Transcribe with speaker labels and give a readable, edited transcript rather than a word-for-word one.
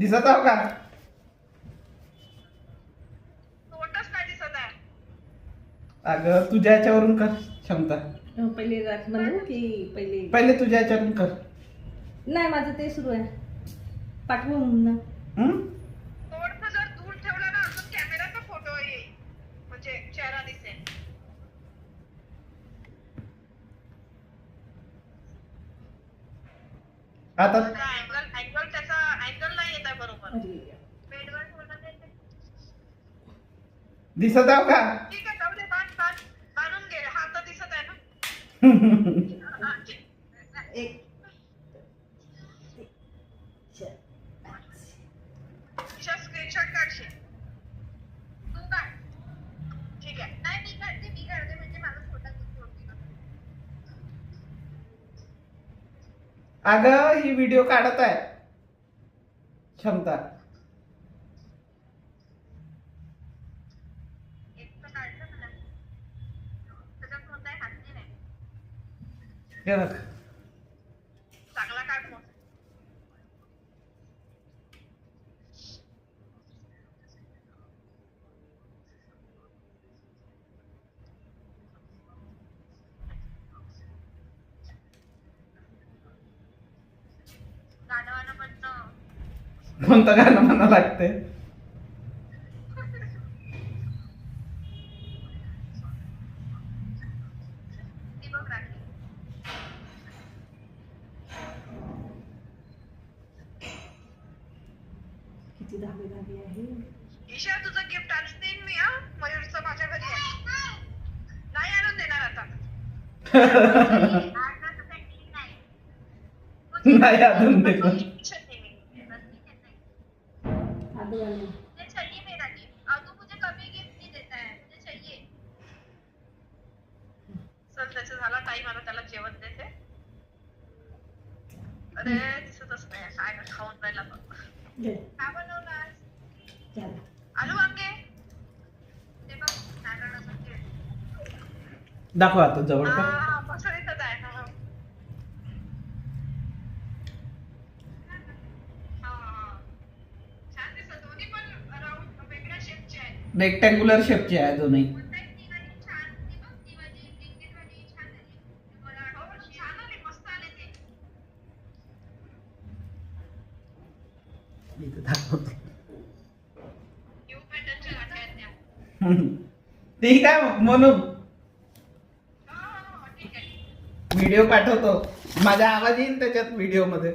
Speaker 1: दिसत आहो का?
Speaker 2: तोंडच नाही दिसत आहे.
Speaker 1: अगं तुझ्या याच्यावरून कर क्षमता.
Speaker 3: पहिले राख म्हणू की पहिले
Speaker 1: पहिले तुझ्या याच्यावरून कर.
Speaker 3: नाही माझं ते सुरू आहे. पाठवू म्हणून
Speaker 1: हम्म?
Speaker 2: तोंड जर दूर ठेवला ना तर कॅमेराचा फोटो येईल, म्हणजे चेहरा दिसेल.
Speaker 1: आता
Speaker 2: अँगल त्याचा अँगल नाही येत आहे बरोबर.
Speaker 3: अरे
Speaker 2: बेडवर ठेवलं ते.
Speaker 1: दिसत आहो का?
Speaker 2: ठीक आहे, जाऊ दे, बांधून घे. हा तर दिसत आहे ना.
Speaker 3: एक
Speaker 2: स्क्रीनशॉट काढशील तू काढ. ठीक आहे. नाही मी काढते म्हणजे माझा फोटो दिसतो.
Speaker 1: अगं ही व्हिडिओ काढत आहे क्षमता.
Speaker 2: एक तर काढलं मला. त्याच्यात कोणताही हात नाही.
Speaker 1: हे बघ.
Speaker 2: चांगला काढ मग. गाणं वाणं म्हणतं.
Speaker 1: कोणतं गाणं म्हणा लागते?
Speaker 2: ती बघ राखी.
Speaker 3: किती धागे धागे आहे.
Speaker 2: ईशा तुझं गिफ्ट आणून देईन मी. मयूरचं माझ्या घरी आहे. नाही आणून देणार आता.
Speaker 1: नाही अजून ते पण.
Speaker 3: आदू आले.
Speaker 2: मुझे चाहिए मेरा गिफ्ट. तू मुझे कभी गिफ्ट नहीं देता है. मुझे चाहिए. चल त्याचा झाला टाइम. आता त्याला जेवण देते. अरे दिसतच नाही काय खाऊन राहिला बघ.
Speaker 3: घे.
Speaker 2: काय बनवलं आज?
Speaker 3: झालं.
Speaker 2: आलू वांगे. ते बघ नारळाचं तेल.
Speaker 1: दाखव आता जवळ कर.
Speaker 2: पसरीतच आहे. छान दिसत. दोन्ही पण राऊंड वेगळ्या शेपचे आहेत.
Speaker 1: रेक्टँग्युलर शेपची आहे अजूनही.
Speaker 2: ती वाली छान. ती बघ ती वाली लिंकेट वाली छान आली. मला छान आली. मस्त आले ते.
Speaker 1: इथं दाखवतो.
Speaker 2: न्यू पॅटर्नच्या गाठ्या आहेत त्या.
Speaker 1: ठीक आहे म्हणून
Speaker 2: ठीक आहे.
Speaker 1: व्हिडिओ पाठवतो. माझा आवाज येईल त्याच्यात व्हिडिओ मध्ये.